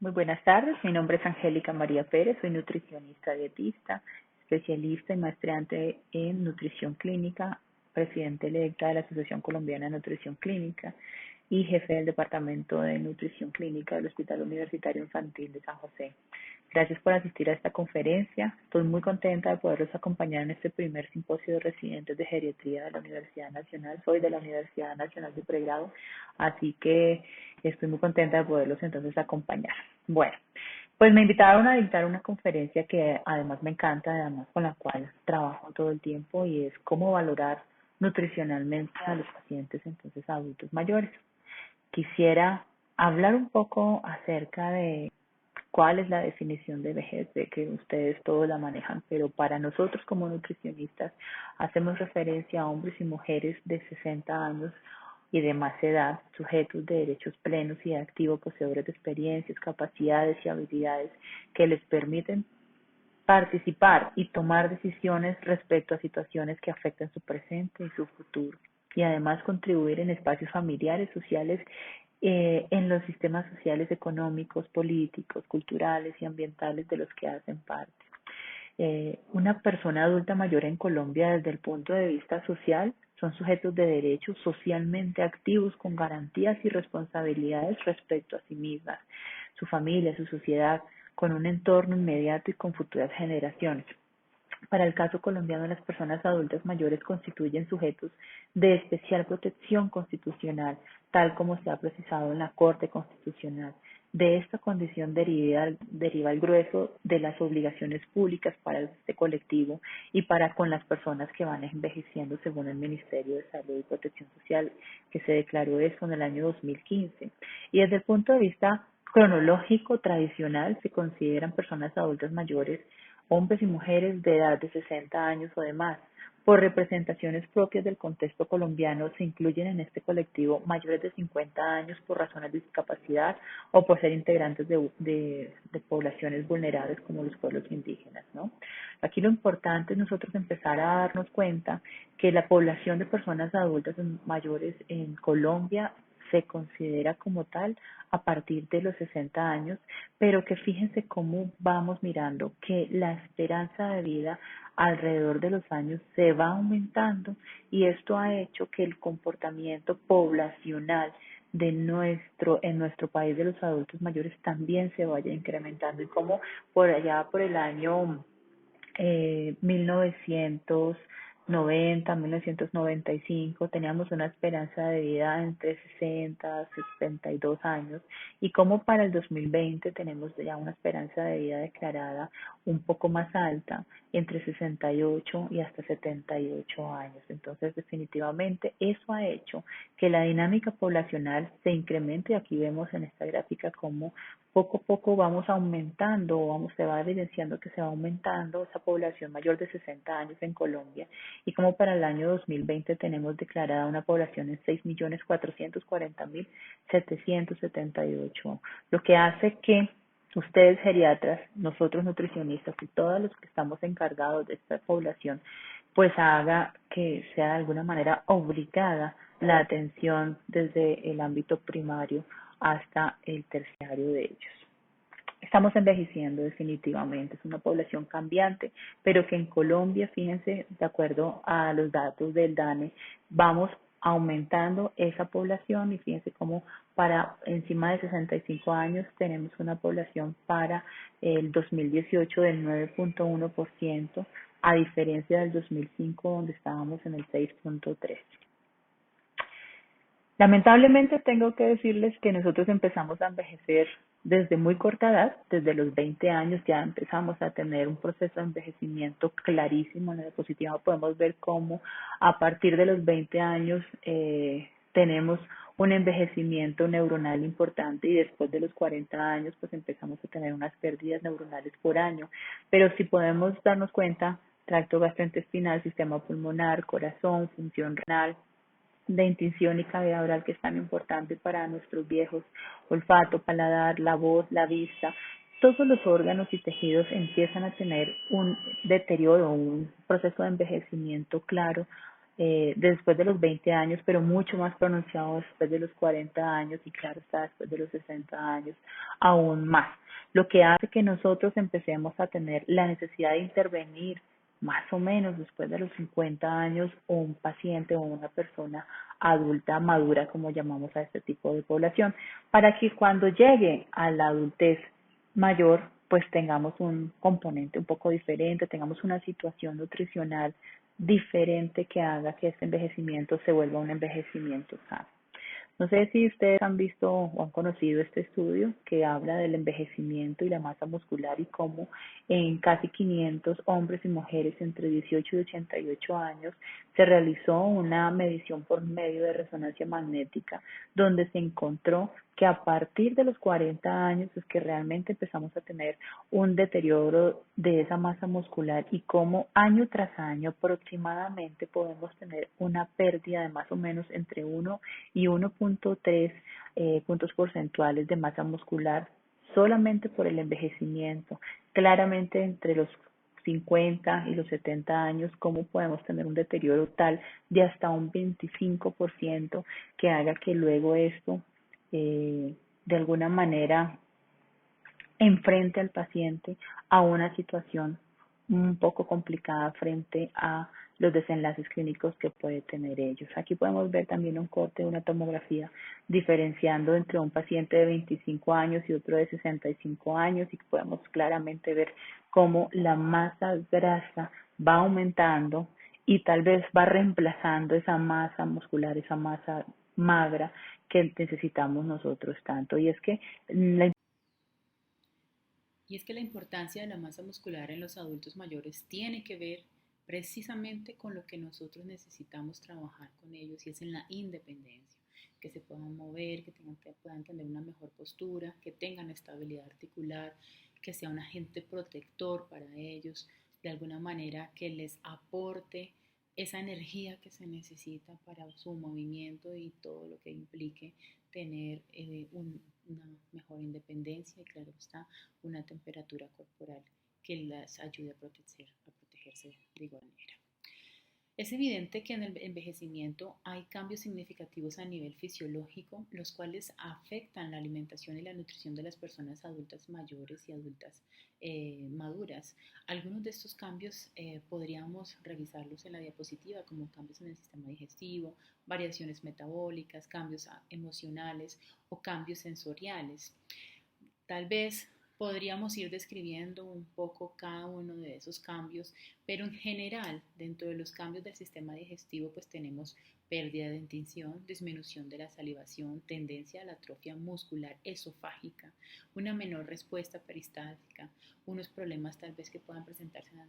Muy buenas tardes, mi nombre es Angélica María Pérez, soy nutricionista dietista, especialista y maestrante en nutrición clínica, presidente electa de la Asociación Colombiana de Nutrición Clínica y jefe del Departamento de Nutrición Clínica del Hospital Universitario Infantil de San José. Gracias por asistir a esta conferencia. Estoy muy contenta de poderlos acompañar en este primer simposio de residentes de geriatría de la Universidad Nacional. Soy de la Universidad Nacional de Pregrado, así que estoy muy contenta de poderlos entonces acompañar. Bueno, pues me invitaron a dictar una conferencia que además me encanta, además con la cual trabajo todo el tiempo y es cómo valorar nutricionalmente a los pacientes entonces adultos mayores. Quisiera hablar un poco acerca de cuál es la definición de vejez, de que ustedes todos la manejan, pero para nosotros como nutricionistas hacemos referencia a hombres y mujeres de 60 años y de más edad, sujetos de derechos plenos y activos, poseedores de experiencias, capacidades y habilidades que les permiten participar y tomar decisiones respecto a situaciones que afectan su presente y su futuro, y además contribuir en espacios familiares, sociales, en los sistemas sociales, económicos, políticos, culturales y ambientales de los que hacen parte. Una persona adulta mayor en Colombia desde el punto de vista social son sujetos de derechos socialmente activos con garantías y responsabilidades respecto a sí mismas, su familia, su sociedad, con un entorno inmediato y con futuras generaciones. Para el caso colombiano, las personas adultas mayores constituyen sujetos de especial protección constitucional, tal como se ha precisado en la Corte Constitucional. De esta condición deriva el grueso de las obligaciones públicas para este colectivo y para con las personas que van envejeciendo, según el Ministerio de Salud y Protección Social, que se declaró eso en el año 2015. Y desde el punto de vista cronológico tradicional, se consideran personas adultas mayores hombres y mujeres de edad de 60 años o demás. Por representaciones propias del contexto colombiano, se incluyen en este colectivo mayores de 50 años por razones de discapacidad o por ser integrantes de poblaciones vulnerables como los pueblos indígenas, ¿no? Aquí lo importante es nosotros empezar a darnos cuenta que la población de personas adultas mayores en Colombia se considera como tal a partir de los 60 años, pero que fíjense cómo vamos mirando que la esperanza de vida alrededor de los años se va aumentando y esto ha hecho que el comportamiento poblacional en nuestro país de los adultos mayores también se vaya incrementando y como por allá por el año 1990, 1995, teníamos una esperanza de vida entre 60 y 72 años y como para el 2020 tenemos ya una esperanza de vida declarada un poco más alta, entre 68 y hasta 78 años. Entonces, definitivamente, eso ha hecho que la dinámica poblacional se incremente. Aquí vemos en esta gráfica cómo poco a poco vamos aumentando, se va evidenciando que se va aumentando esa población mayor de 60 años en Colombia y como para el año 2020 tenemos declarada una población en 6.440.778, lo que hace que ustedes geriatras, nosotros nutricionistas y todos los que estamos encargados de esta población, pues haga que sea de alguna manera obligada la atención desde el ámbito primario hasta el terciario de ellos. Estamos envejeciendo definitivamente, es una población cambiante, pero que en Colombia, fíjense, de acuerdo a los datos del DANE, vamos aumentando esa población y fíjense cómo para encima de 65 años tenemos una población para el 2018 del 9.1%, a diferencia del 2005 donde estábamos en el 6.3%. Lamentablemente tengo que decirles que nosotros empezamos a envejecer desde muy corta edad, desde los 20 años ya empezamos a tener un proceso de envejecimiento clarísimo. En la diapositiva podemos ver cómo a partir de los 20 años tenemos un envejecimiento neuronal importante y después de los 40 años pues empezamos a tener unas pérdidas neuronales por año. Pero si podemos darnos cuenta, tracto gastrointestinal, sistema pulmonar, corazón, función renal, dentición y cavidad oral que es tan importante para nuestros viejos, olfato, paladar, la voz, la vista, todos los órganos y tejidos empiezan a tener un deterioro, un proceso de envejecimiento claro después de los 20 años, pero mucho más pronunciado después de los 40 años y claro está después de los 60 años, aún más. Lo que hace que nosotros empecemos a tener la necesidad de intervenir más o menos después de los 50 años o un paciente o una persona adulta madura, como llamamos a este tipo de población, para que cuando llegue a la adultez mayor, pues tengamos un componente un poco diferente, tengamos una situación nutricional diferente que haga que este envejecimiento se vuelva un envejecimiento sano. No sé si ustedes han visto o han conocido este estudio que habla del envejecimiento y la masa muscular y cómo en casi 500 hombres y mujeres entre 18 y 88 años se realizó una medición por medio de resonancia magnética donde se encontró que a partir de los 40 años es que realmente empezamos a tener un deterioro de esa masa muscular y cómo año tras año aproximadamente podemos tener una pérdida de más o menos entre 1 y 1.3 puntos porcentuales de masa muscular solamente por el envejecimiento. Claramente entre los 50 y los 70 años, cómo podemos tener un deterioro tal de hasta un 25% que haga que luego esto de alguna manera enfrente al paciente a una situación un poco complicada frente a los desenlaces clínicos que puede tener ellos. Aquí podemos ver también un corte de una tomografía diferenciando entre un paciente de 25 años y otro de 65 años y podemos claramente ver cómo la masa grasa va aumentando y tal vez va reemplazando esa masa muscular, esa masa magra que necesitamos nosotros tanto. Y es que la Y es que la importancia de la masa muscular en los adultos mayores tiene que ver precisamente con lo que nosotros necesitamos trabajar con ellos y es en la independencia, que se puedan mover, que puedan tener una mejor postura, que tengan estabilidad articular, que sea un agente protector para ellos, de alguna manera que les aporte esa energía que se necesita para su movimiento y todo lo que implique tener una mejor independencia y claro está, una temperatura corporal que las ayude a protegerse de igual manera. Es evidente que en el envejecimiento hay cambios significativos a nivel fisiológico, los cuales afectan la alimentación y la nutrición de las personas adultas mayores y adultas maduras. Algunos de estos cambios podríamos revisarlos en la diapositiva, como cambios en el sistema digestivo, variaciones metabólicas, cambios emocionales o cambios sensoriales. Tal vez podríamos ir describiendo un poco cada uno de esos cambios, pero en general, dentro de los cambios del sistema digestivo, pues tenemos pérdida de dentición, disminución de la salivación, tendencia a la atrofia muscular esofágica, una menor respuesta peristáltica, unos problemas tal vez que puedan presentarse en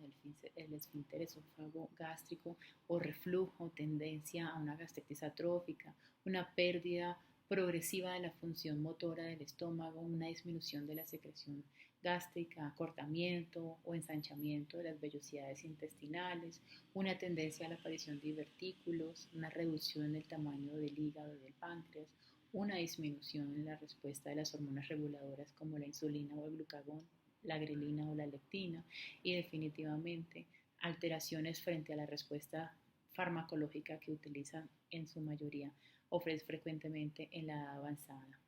el esfínter esófago gástrico o reflujo, tendencia a una gastritis atrófica, una pérdida progresiva de la función motora del estómago, una disminución de la secreción gástrica, acortamiento o ensanchamiento de las vellosidades intestinales, una tendencia a la aparición de divertículos, una reducción del tamaño del hígado y del páncreas, una disminución en la respuesta de las hormonas reguladoras como la insulina o el glucagón, la grelina o la leptina y definitivamente alteraciones frente a la respuesta farmacológica que utilizan en su mayoría ofrece frecuentemente en la edad avanzada.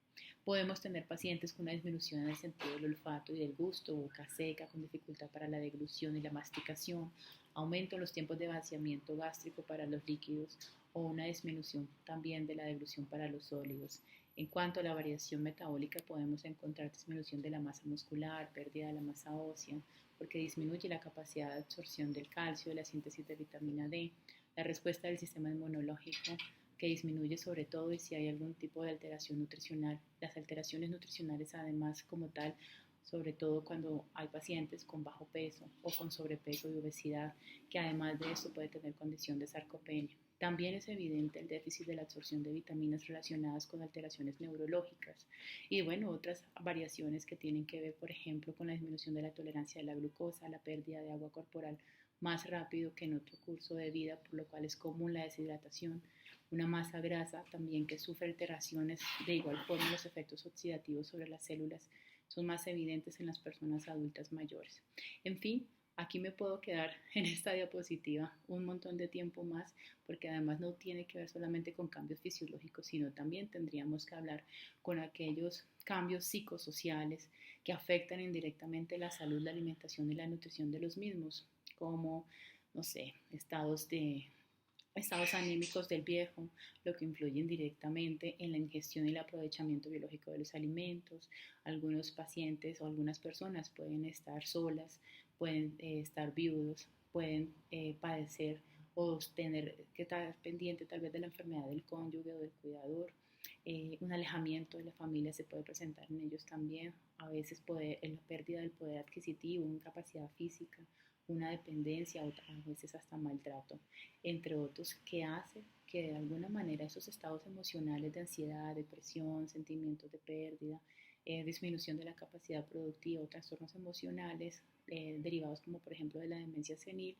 Podemos tener pacientes con una disminución en el sentido del olfato y del gusto, boca seca, con dificultad para la deglución y la masticación, aumento en los tiempos de vaciamiento gástrico para los líquidos o una disminución también de la deglución para los sólidos. En cuanto a la variación metabólica, podemos encontrar disminución de la masa muscular, pérdida de la masa ósea, porque disminuye la capacidad de absorción del calcio, de la síntesis de vitamina D, la respuesta del sistema inmunológico que disminuye sobre todo y si hay algún tipo de alteración nutricional. Las alteraciones nutricionales además como tal, sobre todo cuando hay pacientes con bajo peso o con sobrepeso y obesidad, que además de esto puede tener condición de sarcopenia. También es evidente el déficit de la absorción de vitaminas relacionadas con alteraciones neurológicas y bueno, otras variaciones que tienen que ver, por ejemplo, con la disminución de la tolerancia a la glucosa, la pérdida de agua corporal más rápido que en otro curso de vida, por lo cual es común la deshidratación, una masa grasa también que sufre alteraciones, de igual forma los efectos oxidativos sobre las células son más evidentes en las personas adultas mayores. En fin, Aquí me puedo quedar en esta diapositiva un montón de tiempo más, porque además no tiene que ver solamente con cambios fisiológicos, sino también tendríamos que hablar con aquellos cambios psicosociales que afectan indirectamente la salud, la alimentación y la nutrición de los mismos, como, no sé, estados anímicos del viejo, lo que influyen directamente en la ingestión y el aprovechamiento biológico de los alimentos. Algunos pacientes o algunas personas pueden estar solas, pueden estar viudos, pueden padecer o tener que estar pendiente tal vez de la enfermedad del cónyuge o del cuidador. Un alejamiento de la familia se puede presentar en ellos también. A veces la pérdida del poder adquisitivo, incapacidad física, una dependencia o a veces hasta maltrato, entre otros, que hace que de alguna manera esos estados emocionales de ansiedad, depresión, sentimientos de pérdida, disminución de la capacidad productiva o trastornos emocionales derivados como por ejemplo de la demencia senil,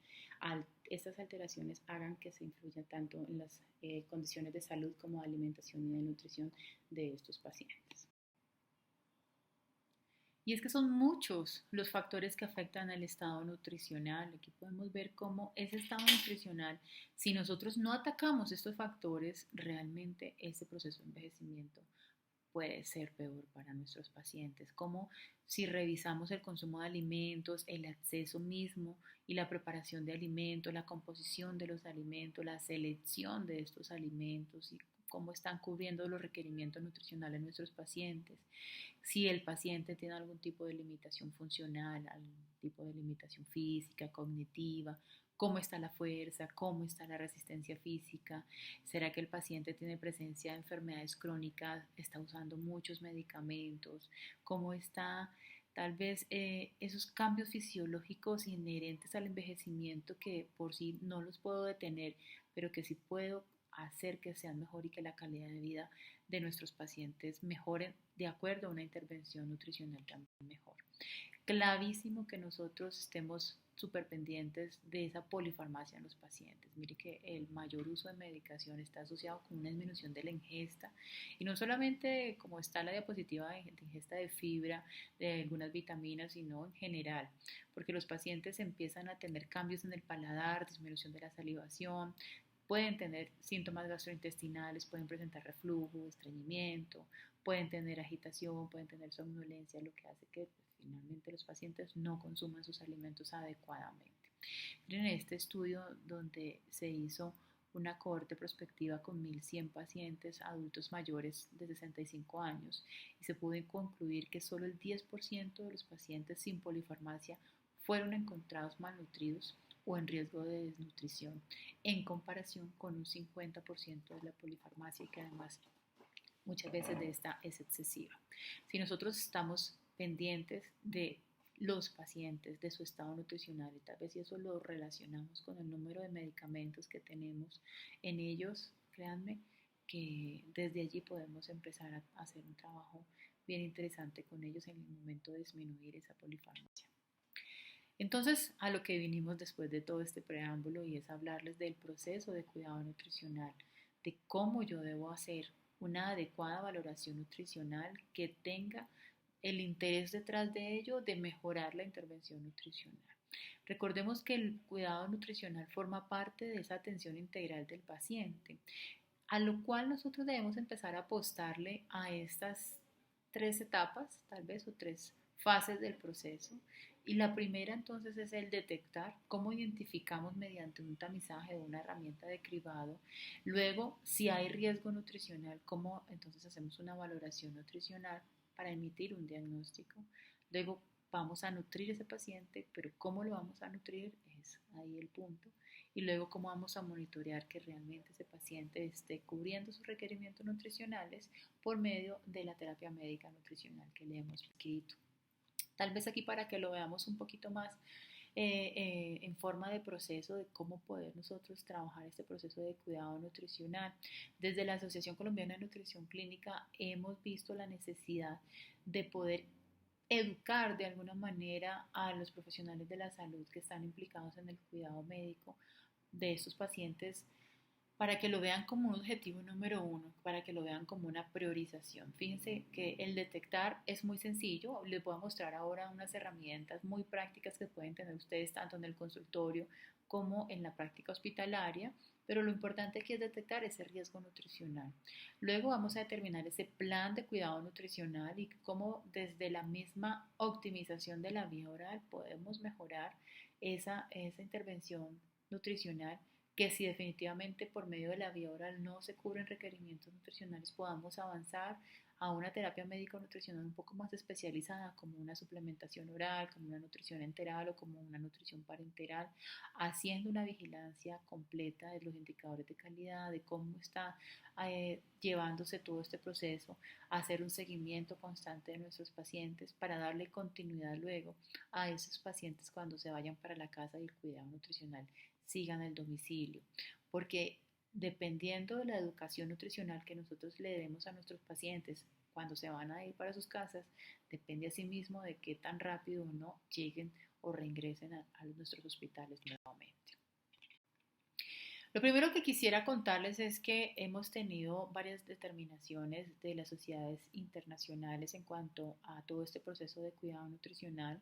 estas alteraciones hagan que se influya tanto en las condiciones de salud como de alimentación y de nutrición de estos pacientes. Y es que son muchos los factores que afectan al estado nutricional. Aquí podemos ver cómo ese estado nutricional, si nosotros no atacamos estos factores, realmente ese proceso de envejecimiento puede ser peor para nuestros pacientes, como si revisamos el consumo de alimentos, el acceso mismo y la preparación de alimentos, la composición de los alimentos, la selección de estos alimentos y cómo están cubriendo los requerimientos nutricionales de nuestros pacientes. Si el paciente tiene algún tipo de limitación funcional, algún tipo de limitación física, cognitiva, cómo está la fuerza, cómo está la resistencia física, será que el paciente tiene presencia de enfermedades crónicas, está usando muchos medicamentos, cómo está tal vez esos cambios fisiológicos inherentes al envejecimiento que por sí no los puedo detener, pero que sí puedo hacer que sean mejor y que la calidad de vida de nuestros pacientes mejoren de acuerdo a una intervención nutricional también mejor. Clavísimo que nosotros estemos súper pendientes de esa polifarmacia en los pacientes. Mire que el mayor uso de medicación está asociado con una disminución de la ingesta y no solamente como está la diapositiva de ingesta de fibra, de algunas vitaminas, sino en general, porque los pacientes empiezan a tener cambios en el paladar, disminución de la salivación, pueden tener síntomas gastrointestinales, pueden presentar reflujo, estreñimiento, pueden tener agitación, pueden tener somnolencia, lo que hace que finalmente los pacientes no consuman sus alimentos adecuadamente. Miren este estudio donde se hizo una cohorte prospectiva con 1.100 pacientes adultos mayores de 65 años y se pudo concluir que solo el 10% de los pacientes sin polifarmacia fueron encontrados malnutridos o en riesgo de desnutrición en comparación con un 50% de la polifarmacia y que además muchas veces de esta es excesiva. Si nosotros estamos pendientes de los pacientes, de su estado nutricional y tal vez si eso lo relacionamos con el número de medicamentos que tenemos en ellos, créanme que desde allí podemos empezar a hacer un trabajo bien interesante con ellos en el momento de disminuir esa polifarmacia. Entonces, a lo que vinimos después de todo este preámbulo y es hablarles del proceso de cuidado nutricional, de cómo yo debo hacer una adecuada valoración nutricional que tenga el interés detrás de ello de mejorar la intervención nutricional. Recordemos que el cuidado nutricional forma parte de esa atención integral del paciente, a lo cual nosotros debemos empezar a apostarle a estas tres etapas, tal vez, o tres fases del proceso. Y la primera entonces es el detectar, cómo identificamos mediante un tamizaje o una herramienta de cribado. Luego, si hay riesgo nutricional, cómo entonces hacemos una valoración nutricional para emitir un diagnóstico. Luego vamos a nutrir a ese paciente, pero cómo lo vamos a nutrir es ahí el punto. Y luego cómo vamos a monitorear que realmente ese paciente esté cubriendo sus requerimientos nutricionales por medio de la terapia médica nutricional que le hemos escrito. Tal vez aquí para que lo veamos un poquito más en forma de proceso de cómo poder nosotros trabajar este proceso de cuidado nutricional. Desde la Asociación Colombiana de Nutrición Clínica hemos visto la necesidad de poder educar de alguna manera a los profesionales de la salud que están implicados en el cuidado médico de estos pacientes para que lo vean como un objetivo número uno, para que lo vean como una priorización. Fíjense que el detectar es muy sencillo. Les voy a mostrar ahora unas herramientas muy prácticas que pueden tener ustedes tanto en el consultorio como en la práctica hospitalaria, pero lo importante aquí es detectar ese riesgo nutricional. Luego vamos a determinar ese plan de cuidado nutricional y cómo desde la misma optimización de la vía oral podemos mejorar esa intervención nutricional, que si definitivamente por medio de la vía oral no se cubren requerimientos nutricionales, podamos avanzar a una terapia médico-nutricional un poco más especializada, como una suplementación oral, como una nutrición enteral o como una nutrición parenteral, haciendo una vigilancia completa de los indicadores de calidad, de cómo está llevándose todo este proceso, hacer un seguimiento constante de nuestros pacientes para darle continuidad luego a esos pacientes cuando se vayan para la casa y el cuidado nutricional sigan el domicilio, porque dependiendo de la educación nutricional que nosotros le demos a nuestros pacientes cuando se van a ir para sus casas, depende asimismo de qué tan rápido o no lleguen o reingresen a nuestros hospitales nuevamente. Lo primero que quisiera contarles es que hemos tenido varias determinaciones de las sociedades internacionales en cuanto a todo este proceso de cuidado nutricional,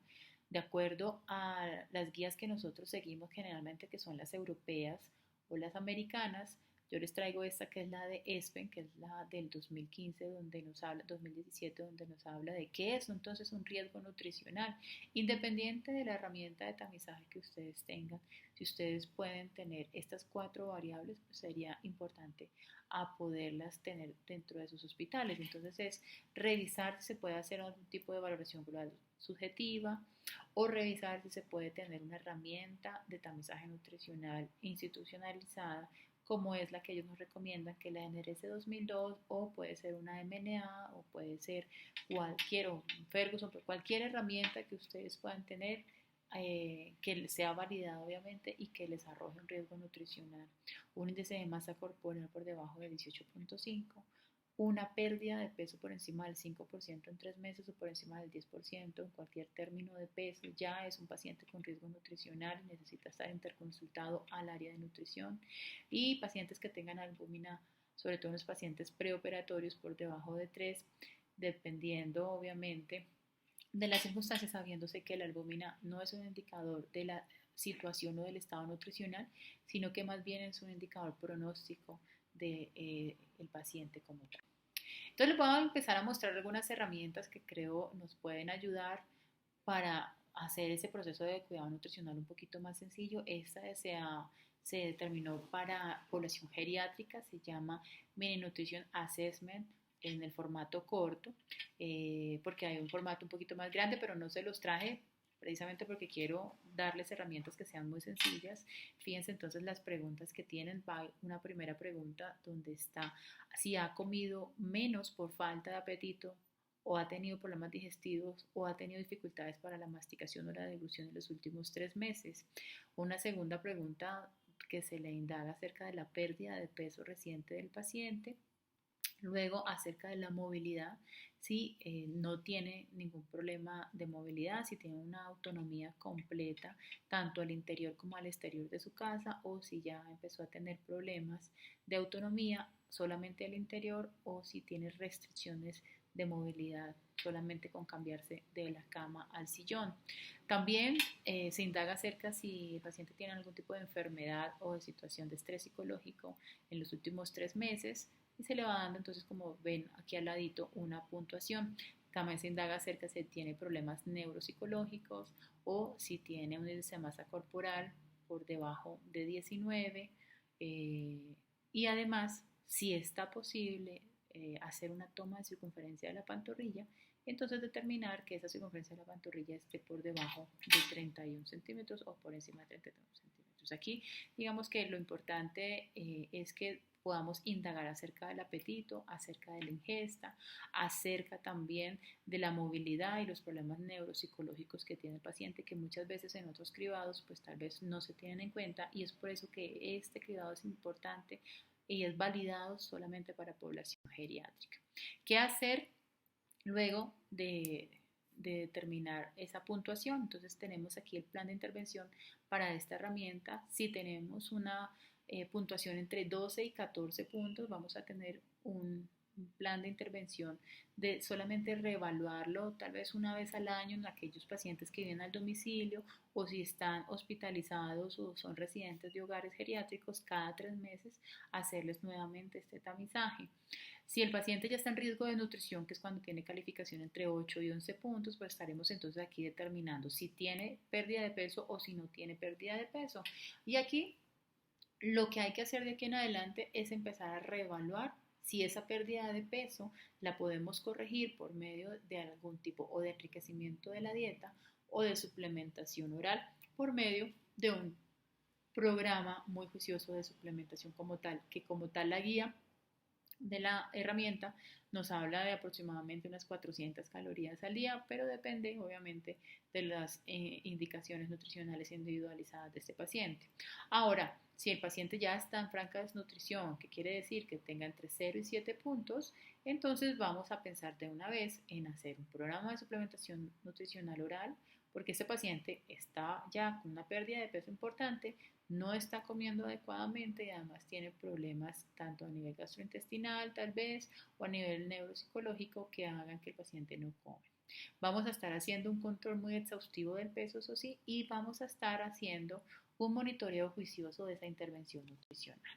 de acuerdo a las guías que nosotros seguimos generalmente, que son las europeas o las americanas. Yo les traigo esta que es la de ESPEN, que es la del 2015, donde nos habla, 2017, donde nos habla de qué es entonces un riesgo nutricional, independiente de la herramienta de tamizaje que ustedes tengan. Si ustedes pueden tener estas 4 variables, pues sería importante a poderlas tener dentro de sus hospitales. Entonces es revisar si se puede hacer algún tipo de valoración global subjetiva o revisar si se puede tener una herramienta de tamizaje nutricional institucionalizada, como es la que ellos nos recomiendan, que es la NRS 2002, o puede ser una MNA, o puede ser cualquier, o Ferguson, cualquier herramienta que ustedes puedan tener, que sea validada obviamente y que les arroje un riesgo nutricional. Un índice de masa corporal por debajo de 18.5, una pérdida de peso por encima del 5% en 3 meses o por encima del 10% en cualquier término de peso, ya es un paciente con riesgo nutricional y necesita estar interconsultado al área de nutrición. Y pacientes que tengan albúmina, sobre todo en los pacientes preoperatorios, por debajo de 3, dependiendo obviamente de las circunstancias, sabiéndose que la albúmina no es un indicador de la situación o del estado nutricional, sino que más bien es un indicador pronóstico del paciente como tal. Entonces les voy a empezar a mostrar algunas herramientas que creo nos pueden ayudar para hacer ese proceso de cuidado nutricional un poquito más sencillo. Esta se determinó para población geriátrica, se llama Mini Nutrition Assessment en el formato corto, porque hay un formato un poquito más grande, pero no se los traje precisamente porque quiero darles herramientas que sean muy sencillas. Fíjense entonces las preguntas que tienen. Va una primera pregunta donde está si ha comido menos por falta de apetito, o ha tenido problemas digestivos, o ha tenido dificultades para la masticación o la deglución en los últimos 3 meses. Una segunda pregunta que se le indaga acerca de la pérdida de peso reciente del paciente. Luego, acerca de la movilidad, si no tiene ningún problema de movilidad, si tiene una autonomía completa, tanto al interior como al exterior de su casa, o si ya empezó a tener problemas de autonomía solamente al interior, o si tiene restricciones de movilidad solamente con cambiarse de la cama al sillón. También se indaga acerca si el paciente tiene algún tipo de enfermedad o de situación de estrés psicológico en los últimos 3 meses, y se le va dando entonces, como ven aquí al ladito, una puntuación. También se indaga acerca si tiene problemas neuropsicológicos o si tiene un índice de masa corporal por debajo de 19, y además si está posible hacer una toma de circunferencia de la pantorrilla, entonces determinar que esa circunferencia de la pantorrilla esté por debajo de 31 centímetros o por encima de 31 centímetros. Aquí digamos que lo importante es que podamos indagar acerca del apetito, acerca de la ingesta, acerca también de la movilidad y los problemas neuropsicológicos que tiene el paciente, que muchas veces en otros cribados pues tal vez no se tienen en cuenta, y es por eso que este cribado es importante y es validado solamente para población geriátrica. ¿Qué hacer luego de determinar esa puntuación? Entonces tenemos aquí el plan de intervención para esta herramienta. Si tenemos una puntuación entre 12 y 14 puntos, vamos a tener un plan de intervención de solamente reevaluarlo tal vez una vez al año en aquellos pacientes que vienen al domicilio o si están hospitalizados o son residentes de hogares geriátricos, cada 3 meses hacerles nuevamente este tamizaje. Si el paciente ya está en riesgo de nutrición, que es cuando tiene calificación entre 8 y 11 puntos, pues estaremos entonces aquí determinando si tiene pérdida de peso o si no tiene pérdida de peso. Y aquí lo que hay que hacer de aquí en adelante es empezar a reevaluar si esa pérdida de peso la podemos corregir por medio de algún tipo o de enriquecimiento de la dieta o de suplementación oral por medio de un programa muy juicioso de suplementación como tal, que como tal la guía de la herramienta nos habla de aproximadamente unas 400 calorías al día, pero depende obviamente de las indicaciones nutricionales individualizadas de este paciente. Ahora, si el paciente ya está en franca desnutrición, que quiere decir que tenga entre 0 y 7 puntos, entonces vamos a pensar de una vez en hacer un programa de suplementación nutricional oral, porque este paciente está ya con una pérdida de peso importante, no está comiendo adecuadamente y además tiene problemas tanto a nivel gastrointestinal tal vez o a nivel neuropsicológico que hagan que el paciente no come. Vamos a estar haciendo un control muy exhaustivo del peso, eso sí, y vamos a estar haciendo un monitoreo juicioso de esa intervención nutricional.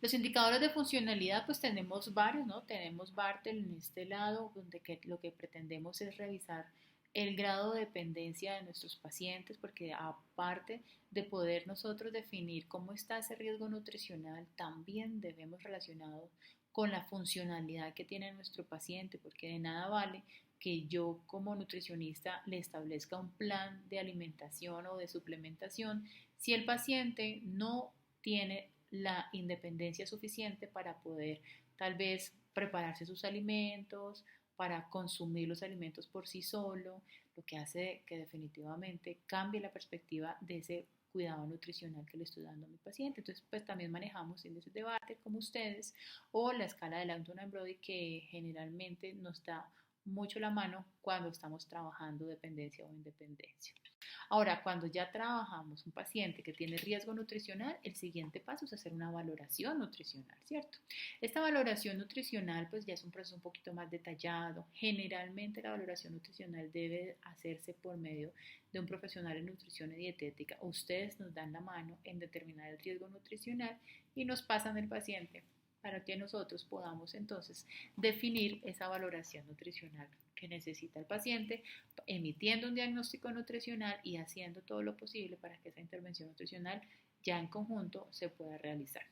Los indicadores de funcionalidad, pues tenemos varios, ¿no? Tenemos Bartel en este lado, donde lo que pretendemos es revisar el grado de dependencia de nuestros pacientes, porque aparte de poder nosotros definir cómo está ese riesgo nutricional, también debemos relacionado con la funcionalidad que tiene nuestro paciente, porque de nada vale que yo como nutricionista le establezca un plan de alimentación o de suplementación si el paciente no tiene la independencia suficiente para poder tal vez prepararse sus alimentos, para consumir los alimentos por sí solo, lo que hace que definitivamente cambie la perspectiva de ese cuidado nutricional que le estoy dando a mi paciente. Entonces, pues también manejamos índices de Barter como ustedes o la escala de Lambda-Brody que generalmente nos da mucho la mano cuando estamos trabajando dependencia o independencia. Ahora, cuando ya trabajamos un paciente que tiene riesgo nutricional, el siguiente paso es hacer una valoración nutricional, ¿cierto? Esta valoración nutricional pues ya es un proceso un poquito más detallado. Generalmente la valoración nutricional debe hacerse por medio de un profesional en nutrición y dietética. Ustedes nos dan la mano en determinar el riesgo nutricional y nos pasan el paciente para que nosotros podamos entonces definir esa valoración nutricional que necesita el paciente, emitiendo un diagnóstico nutricional y haciendo todo lo posible para que esa intervención nutricional ya en conjunto se pueda realizar.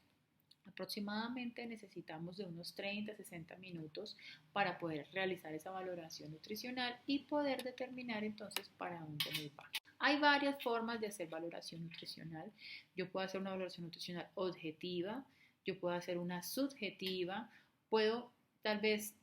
Aproximadamente necesitamos de unos 30 a 60 minutos para poder realizar esa valoración nutricional y poder determinar entonces para dónde nos va. Hay varias formas de hacer valoración nutricional. Yo puedo hacer una valoración nutricional objetiva, yo puedo hacer una subjetiva, puedo tal vez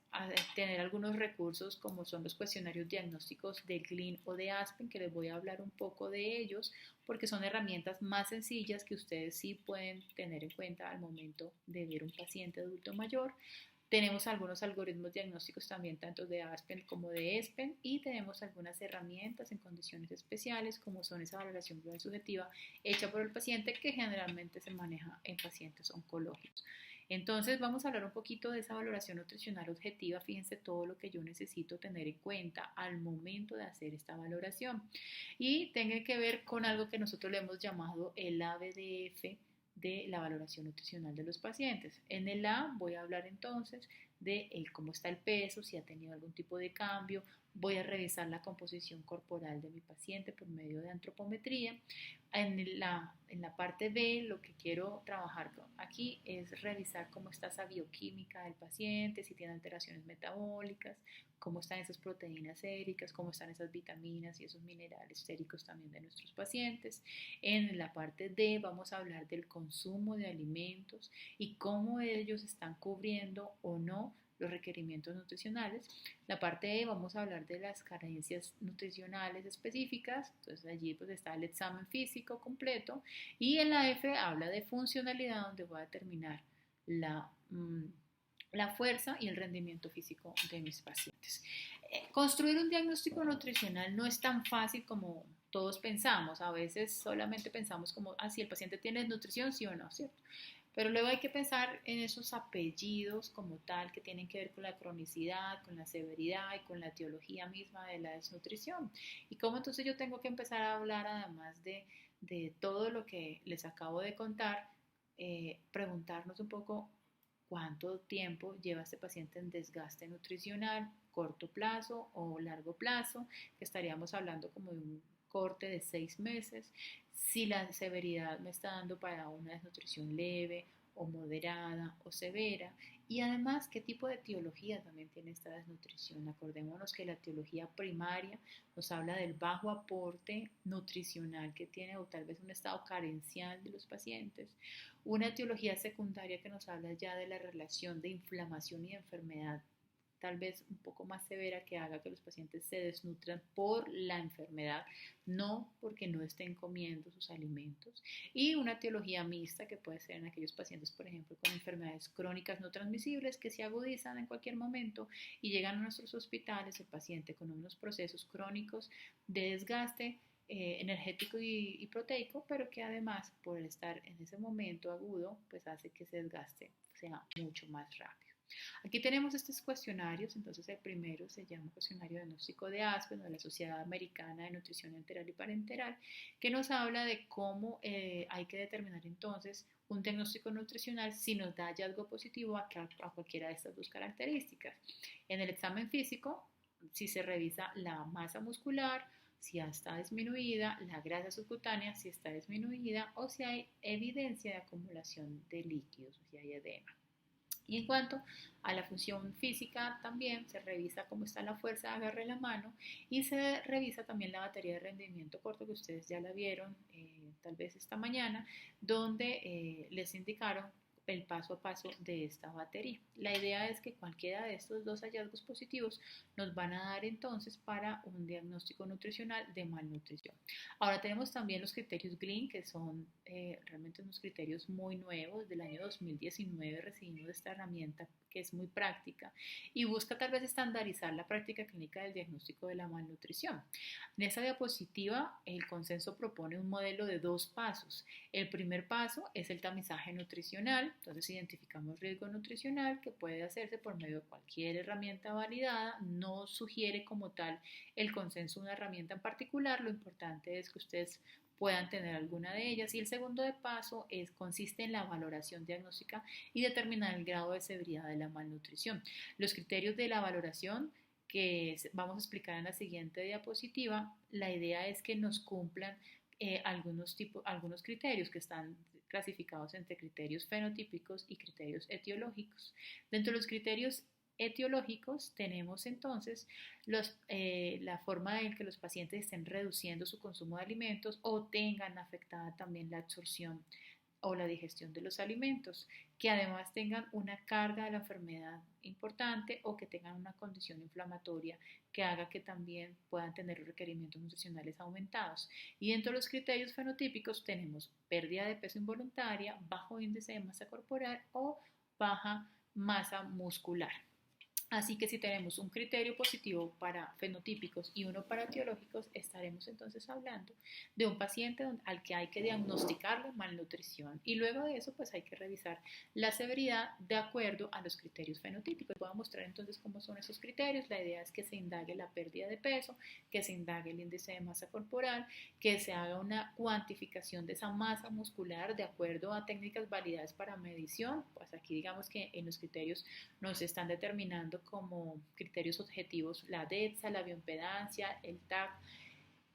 tener algunos recursos como son los cuestionarios diagnósticos de Glean o de Aspen, que les voy a hablar un poco de ellos porque son herramientas más sencillas que ustedes sí pueden tener en cuenta al momento de ver un paciente adulto mayor. Tenemos algunos algoritmos diagnósticos también, tanto de Aspen como de Espen, y tenemos algunas herramientas en condiciones especiales, como son esa valoración global subjetiva hecha por el paciente, que generalmente se maneja en pacientes oncológicos. Entonces vamos a hablar un poquito de esa valoración nutricional objetiva. Fíjense todo lo que yo necesito tener en cuenta al momento de hacer esta valoración. Y tiene que ver con algo que nosotros le hemos llamado el ABDF de la valoración nutricional de los pacientes. En el A voy a hablar entonces de cómo está el peso, si ha tenido algún tipo de cambio. Voy a revisar la composición corporal de mi paciente por medio de antropometría. En la parte B, lo que quiero trabajar aquí es revisar cómo está esa bioquímica del paciente, si tiene alteraciones metabólicas, cómo están esas proteínas séricas, cómo están esas vitaminas y esos minerales séricos también de nuestros pacientes. En la parte D vamos a hablar del consumo de alimentos y cómo ellos están cubriendo o no los requerimientos nutricionales. La parte E vamos a hablar de las carencias nutricionales específicas, entonces allí pues está el examen físico completo, y en la F habla de funcionalidad, donde voy a determinar la fuerza y el rendimiento físico de mis pacientes. Construir un diagnóstico nutricional no es tan fácil como todos pensamos. A veces solamente pensamos como, ah, si el paciente tiene desnutrición, sí o no, ¿cierto? Pero luego hay que pensar en esos apellidos como tal que tienen que ver con la cronicidad, con la severidad y con la etiología misma de la desnutrición. Y cómo entonces yo tengo que empezar a hablar, además de todo lo que les acabo de contar, preguntarnos un poco cuánto tiempo lleva este paciente en desgaste nutricional, corto plazo o largo plazo, que estaríamos hablando como de un corte de 6 meses, si la severidad me está dando para una desnutrición leve o moderada o severa, y además qué tipo de etiología también tiene esta desnutrición. Acordémonos que la etiología primaria nos habla del bajo aporte nutricional que tiene, o tal vez un estado carencial de los pacientes. Una etiología secundaria que nos habla ya de la relación de inflamación y de enfermedad, tal vez un poco más severa, que haga que los pacientes se desnutran por la enfermedad, no porque no estén comiendo sus alimentos. Y una etiología mixta, que puede ser en aquellos pacientes, por ejemplo, con enfermedades crónicas no transmisibles que se agudizan en cualquier momento y llegan a nuestros hospitales el paciente con unos procesos crónicos de desgaste energético y proteico, pero que además por estar en ese momento agudo, pues hace que ese desgaste sea mucho más rápido. Aquí tenemos estos cuestionarios. Entonces el primero se llama cuestionario diagnóstico de Aspen, de la Sociedad Americana de Nutrición Enteral y Parenteral, que nos habla de cómo hay que determinar entonces un diagnóstico nutricional si nos da hallazgo positivo a cualquiera de estas dos características. En el examen físico, si se revisa la masa muscular, si está disminuida, la grasa subcutánea, si está disminuida, o si hay evidencia de acumulación de líquidos, o si hay edema. Y en cuanto a la función física, también se revisa cómo está la fuerza de agarre de la mano, y se revisa también la batería de rendimiento corto, que ustedes ya la vieron tal vez esta mañana, donde les indicaron el paso a paso de esta batería. La idea es que cualquiera de estos dos hallazgos positivos nos van a dar entonces para un diagnóstico nutricional de malnutrición. Ahora tenemos también los criterios Glean, que son realmente unos criterios muy nuevos. Del año 2019 recibimos esta herramienta que es muy práctica y busca tal vez estandarizar la práctica clínica del diagnóstico de la malnutrición. En esta diapositiva el consenso propone un modelo de 2 pasos. El primer paso es el tamizaje nutricional. Entonces identificamos riesgo nutricional, que puede hacerse por medio de cualquier herramienta validada. No sugiere como tal el consenso una herramienta en particular. Lo importante es que ustedes puedan tener alguna de ellas. Y el segundo paso consiste en la valoración diagnóstica y determinar el grado de severidad de la malnutrición. Los criterios de la valoración, que vamos a explicar en la siguiente diapositiva, la idea es que nos cumplan algunos criterios que están clasificados entre criterios fenotípicos y criterios etiológicos. Dentro de los criterios etiológicos tenemos entonces la forma en que los pacientes estén reduciendo su consumo de alimentos o tengan afectada también la absorción o la digestión de los alimentos, que además tengan una carga de la enfermedad importante o que tengan una condición inflamatoria que haga que también puedan tener requerimientos nutricionales aumentados. Y dentro de los criterios fenotípicos tenemos pérdida de peso involuntaria, bajo índice de masa corporal o baja masa muscular. Así que si tenemos un criterio positivo para fenotípicos y uno para etiológicos, estaremos entonces hablando de un paciente al que hay que diagnosticarle malnutrición, y luego de eso pues hay que revisar la severidad de acuerdo a los criterios fenotípicos. Voy a mostrar entonces cómo son esos criterios. La idea es que se indague la pérdida de peso, que se indague el índice de masa corporal, que se haga una cuantificación de esa masa muscular de acuerdo a técnicas validadas para medición. Pues aquí digamos que en los criterios nos están determinando como criterios objetivos la DEXA, la bioimpedancia, el TAC,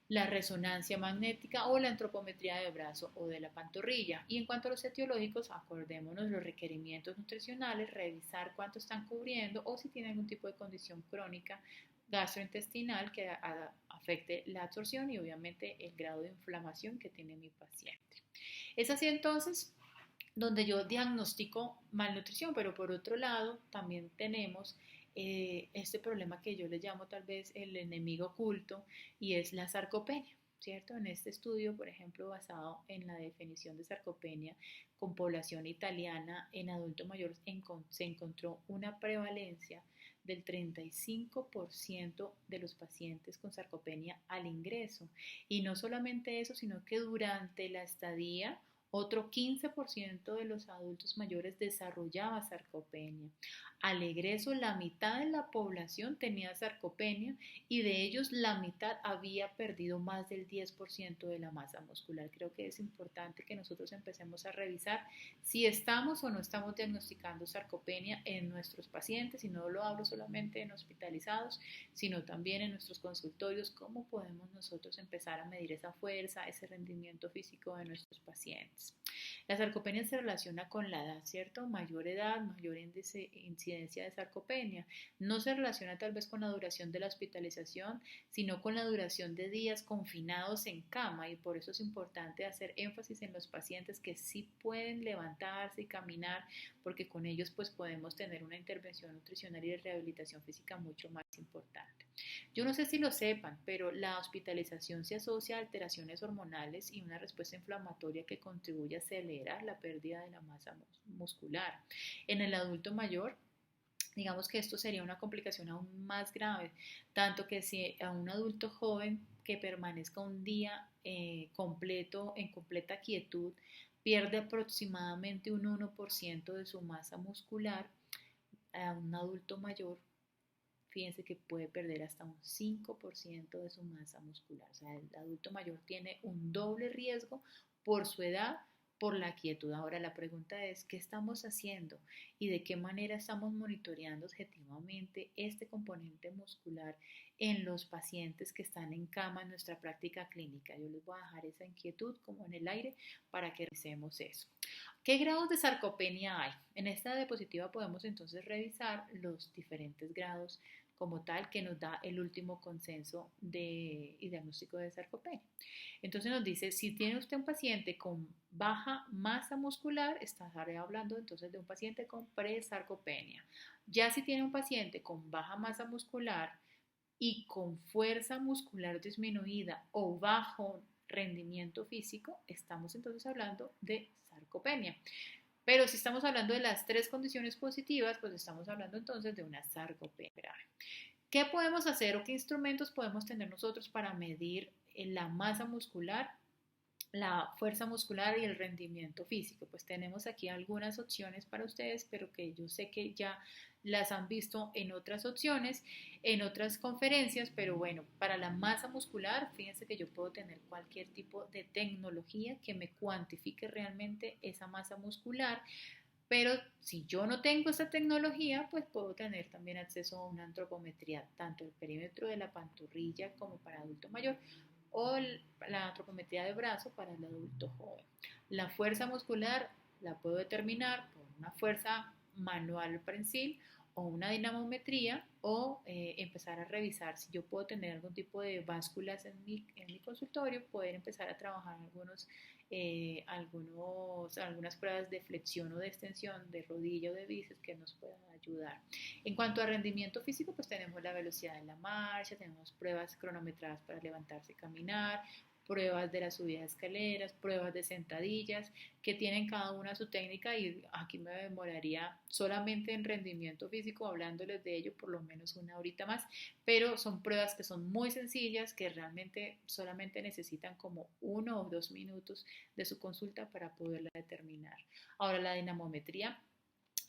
la resonancia magnética o la antropometría de brazo o de la pantorrilla. Y en cuanto a los etiológicos, acordémonos los requerimientos nutricionales, revisar cuánto están cubriendo o si tienen algún tipo de condición crónica gastrointestinal que afecte la absorción y obviamente el grado de inflamación que tiene mi paciente. Es así entonces donde yo diagnostico malnutrición, pero por otro lado también tenemos este problema que yo le llamo tal vez el enemigo oculto, y es la sarcopenia, ¿cierto? En este estudio, por ejemplo, basado en la definición de sarcopenia con población italiana en adulto mayor, se encontró una prevalencia del 35% de los pacientes con sarcopenia al ingreso. Y no solamente eso, sino que durante la estadía otro 15% de los adultos mayores desarrollaba sarcopenia. Al egreso, la mitad de la población tenía sarcopenia y de ellos la mitad había perdido más del 10% de la masa muscular. Creo que es importante que nosotros empecemos a revisar si estamos o no estamos diagnosticando sarcopenia en nuestros pacientes, y no lo hablo solamente en hospitalizados, sino también en nuestros consultorios, cómo podemos nosotros empezar a medir esa fuerza, ese rendimiento físico de nuestros pacientes. La sarcopenia se relaciona con la edad, ¿cierto? Mayor edad, mayor incidencia de sarcopenia. No se relaciona tal vez con la duración de la hospitalización, sino con la duración de días confinados en cama, y por eso es importante hacer énfasis en los pacientes que sí pueden levantarse y caminar, porque con ellos pues podemos tener una intervención nutricional y de rehabilitación física mucho más importante. Yo no sé si lo sepan, pero la hospitalización se asocia a alteraciones hormonales y una respuesta inflamatoria que contribuye a acelerar la pérdida de la masa muscular. En el adulto mayor, digamos que esto sería una complicación aún más grave, tanto que si a un adulto joven que permanezca un día completo, en completa quietud, pierde aproximadamente un 1% de su masa muscular, a un adulto mayor, fíjense que puede perder hasta un 5% de su masa muscular. O sea, el adulto mayor tiene un doble riesgo por su edad, por la quietud. Ahora la pregunta es, ¿qué estamos haciendo y de qué manera estamos monitoreando objetivamente este componente muscular en los pacientes que están en cama en nuestra práctica clínica? Yo les voy a dejar esa inquietud como en el aire para que revisemos eso. ¿Qué grados de sarcopenia hay? En esta diapositiva podemos entonces revisar los diferentes grados como tal que nos da el último consenso y diagnóstico de sarcopenia. Entonces nos dice, si tiene usted un paciente con baja masa muscular, estaré hablando entonces de un paciente con presarcopenia. Ya si tiene un paciente con baja masa muscular y con fuerza muscular disminuida o bajo rendimiento físico, estamos entonces hablando de sarcopenia. Pero si estamos hablando de las tres condiciones positivas, pues estamos hablando entonces de una sarcopenia grave. ¿Qué podemos hacer o qué instrumentos podemos tener nosotros para medir la masa muscular, la fuerza muscular y el rendimiento físico? Pues tenemos aquí algunas opciones para ustedes, pero que yo sé que ya las han visto en otras opciones, en otras conferencias, pero bueno, para la masa muscular, fíjense que yo puedo tener cualquier tipo de tecnología que me cuantifique realmente esa masa muscular. Pero si yo no tengo esa tecnología, pues puedo tener también acceso a una antropometría, tanto el perímetro de la pantorrilla como para adulto mayor, o la antropometría de brazo para el adulto joven. La fuerza muscular la puedo determinar por una fuerza manual prensil o una dinamometría, o empezar a revisar si yo puedo tener algún tipo de básculas en mi consultorio, poder empezar a trabajar algunas pruebas de flexión o de extensión de rodilla o de bíceps que nos puedan ayudar. En cuanto a rendimiento físico, pues tenemos la velocidad de la marcha, tenemos pruebas cronometradas para levantarse y caminar, pruebas de la subida de escaleras, pruebas de sentadillas, que tienen cada una su técnica, y aquí me demoraría solamente en rendimiento físico hablándoles de ello por lo menos una horita más, pero son pruebas que son muy sencillas, que realmente solamente necesitan como 1 o 2 minutos de su consulta para poderla determinar. Ahora, la dinamometría.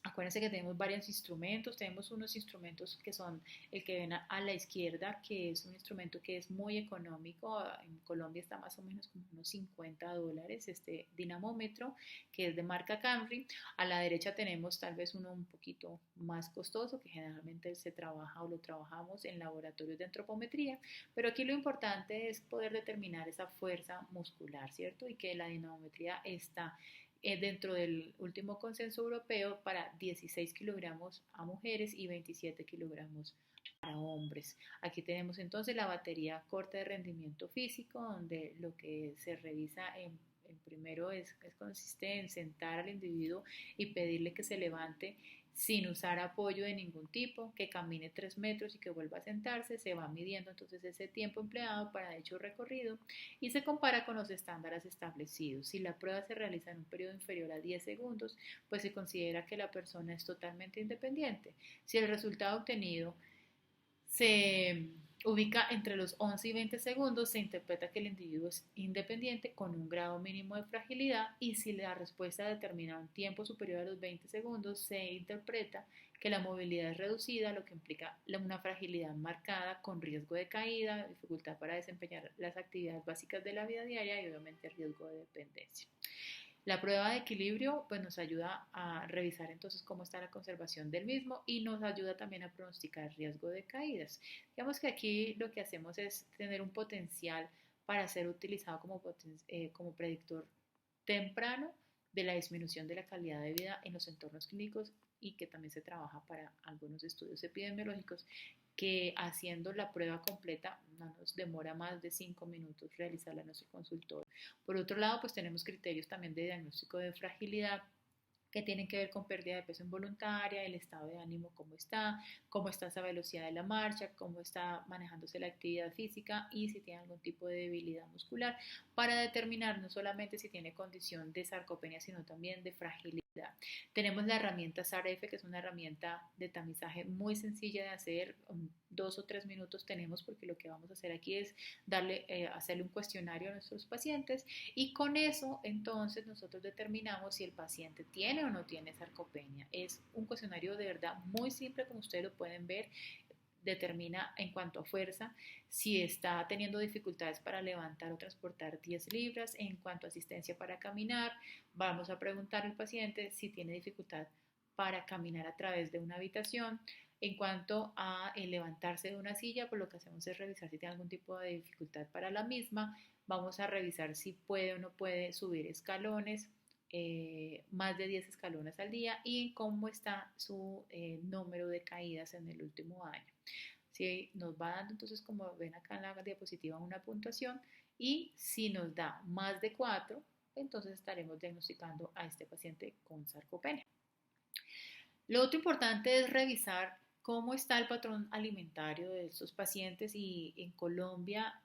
Acuérdense que tenemos varios instrumentos, tenemos unos instrumentos que son el que ven a la izquierda, que es un instrumento que es muy económico, en Colombia está más o menos como unos $50 este dinamómetro, que es de marca Camry. A la derecha tenemos tal vez uno un poquito más costoso, que generalmente se trabaja o lo trabajamos en laboratorios de antropometría, pero aquí lo importante es poder determinar esa fuerza muscular, ¿cierto? Y que la dinamometría está dentro del último consenso europeo para 16 kilogramos a mujeres y 27 kilogramos para hombres. Aquí tenemos entonces la batería corta de rendimiento físico, donde lo que se revisa en primero consiste en sentar al individuo y pedirle que se levante sin usar apoyo de ningún tipo, que camine 3 metros y que vuelva a sentarse. Se va midiendo entonces ese tiempo empleado para dicho recorrido y se compara con los estándares establecidos. Si la prueba se realiza en un periodo inferior a 10 segundos, pues se considera que la persona es totalmente independiente. Si el resultado obtenido se ubica entre los 11 y 20 segundos, se interpreta que el individuo es independiente con un grado mínimo de fragilidad, y si la respuesta determina un tiempo superior a los 20 segundos, se interpreta que la movilidad es reducida, lo que implica una fragilidad marcada con riesgo de caída, dificultad para desempeñar las actividades básicas de la vida diaria y obviamente riesgo de dependencia. La prueba de equilibrio pues nos ayuda a revisar entonces cómo está la conservación del mismo y nos ayuda también a pronosticar riesgo de caídas. Digamos que aquí lo que hacemos es tener un potencial para ser utilizado como predictor temprano de la disminución de la calidad de vida en los entornos clínicos, y que también se trabaja para algunos estudios epidemiológicos, que haciendo la prueba completa no nos demora más de 5 minutos realizarla en nuestro consultorio. Por otro lado, pues tenemos criterios también de diagnóstico de fragilidad que tienen que ver con pérdida de peso involuntaria, el estado de ánimo, cómo está esa velocidad de la marcha, cómo está manejándose la actividad física y si tiene algún tipo de debilidad muscular, para determinar no solamente si tiene condición de sarcopenia, sino también de fragilidad. Tenemos la herramienta SARF, que es una herramienta de tamizaje muy sencilla de hacer, 2 o 3 minutos tenemos, porque lo que vamos a hacer aquí es hacerle un cuestionario a nuestros pacientes, y con eso entonces nosotros determinamos si el paciente tiene o no tiene sarcopenia. Es un cuestionario de verdad muy simple, como ustedes lo pueden ver. Determina en cuanto a fuerza si está teniendo dificultades para levantar o transportar 10 libras. En cuanto a asistencia para caminar, vamos a preguntar al paciente si tiene dificultad para caminar a través de una habitación. En cuanto a levantarse de una silla, pues lo que hacemos es revisar si tiene algún tipo de dificultad para la misma. Vamos a revisar si puede o no puede subir escalones, más de 10 escalones al día, y cómo está su número de caídas en el último año. Si nos va dando, entonces, como ven acá en la diapositiva, una puntuación, y si nos da más de 4, entonces estaremos diagnosticando a este paciente con sarcopenia. Lo otro importante es revisar cómo está el patrón alimentario de estos pacientes, y en Colombia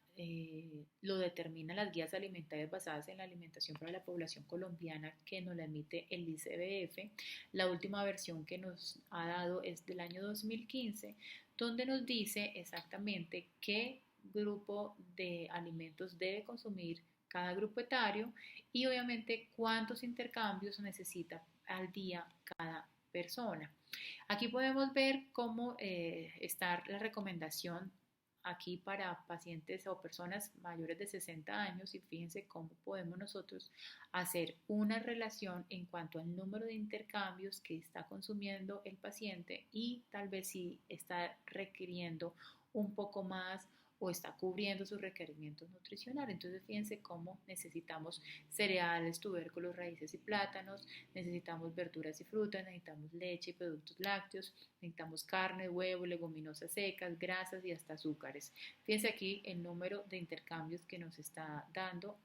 lo determinan las guías alimentarias basadas en la alimentación para la población colombiana, que nos la emite el ICBF. La última versión que nos ha dado es del año 2015, donde nos dice exactamente qué grupo de alimentos debe consumir cada grupo etario, y obviamente cuántos intercambios necesita al día cada persona. Aquí podemos ver cómo está la recomendación aquí para pacientes o personas mayores de 60 años, y fíjense cómo podemos nosotros hacer una relación en cuanto al número de intercambios que está consumiendo el paciente, y tal vez si está requiriendo un poco más o está cubriendo sus requerimientos nutricionales. Entonces fíjense cómo necesitamos cereales, tubérculos, raíces y plátanos, necesitamos verduras y frutas, necesitamos leche y productos lácteos, necesitamos carne, huevo, leguminosas secas, grasas y hasta azúcares. Fíjense aquí el número de intercambios que nos está dando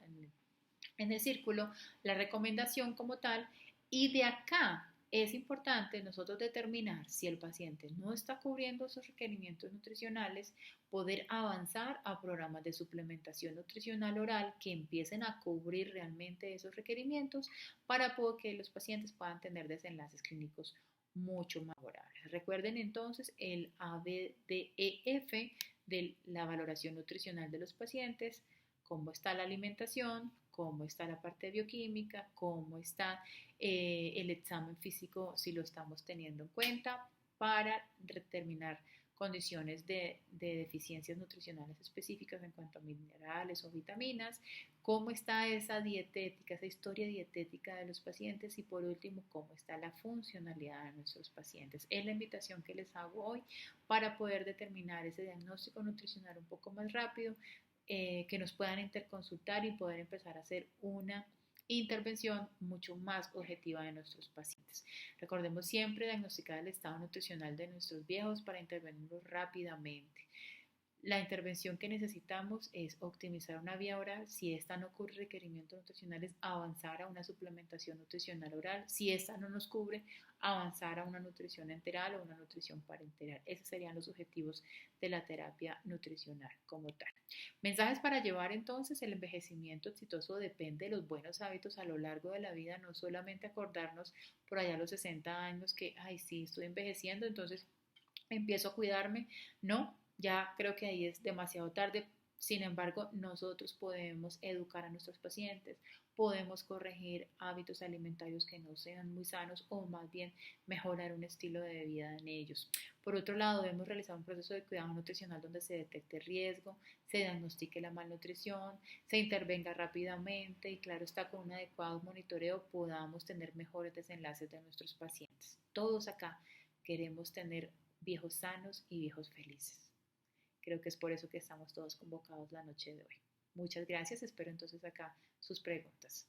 en el círculo la recomendación como tal, y de acá es importante nosotros determinar si el paciente no está cubriendo esos requerimientos nutricionales, poder avanzar a programas de suplementación nutricional oral que empiecen a cubrir realmente esos requerimientos, para que los pacientes puedan tener desenlaces clínicos mucho más favorables. Recuerden entonces el ABDEF de la valoración nutricional de los pacientes: cómo está la alimentación, cómo está la parte bioquímica, cómo está el examen físico, si lo estamos teniendo en cuenta, para determinar condiciones de deficiencias nutricionales específicas en cuanto a minerales o vitaminas, cómo está esa dietética, esa historia dietética de los pacientes, y por último, cómo está la funcionalidad de nuestros pacientes. Es la invitación que les hago hoy para poder determinar ese diagnóstico nutricional un poco más rápido, que nos puedan interconsultar y poder empezar a hacer una intervención mucho más objetiva de nuestros pacientes. Recordemos siempre diagnosticar el estado nutricional de nuestros viejos para intervenirlos rápidamente. La intervención que necesitamos es optimizar una vía oral. Si esta no cubre requerimientos nutricionales, avanzar a una suplementación nutricional oral. Si esta no nos cubre, avanzar a una nutrición enteral o una nutrición parenteral. Esos serían los objetivos de la terapia nutricional como tal. Mensajes para llevar entonces: el envejecimiento exitoso depende de los buenos hábitos a lo largo de la vida, no solamente acordarnos por allá a los 60 años que, ay, sí, estoy envejeciendo, entonces empiezo a cuidarme. No, ya creo que ahí es demasiado tarde. Sin embargo, nosotros podemos educar a nuestros pacientes, podemos corregir hábitos alimentarios que no sean muy sanos o más bien mejorar un estilo de vida en ellos. Por otro lado, debemos realizar un proceso de cuidado nutricional donde se detecte riesgo, se diagnostique la malnutrición, se intervenga rápidamente y, claro está, con un adecuado monitoreo podamos tener mejores desenlaces de nuestros pacientes. Todos acá queremos tener viejos sanos y viejos felices. Creo que es por eso que estamos todos convocados la noche de hoy. Muchas gracias, espero entonces acá sus preguntas.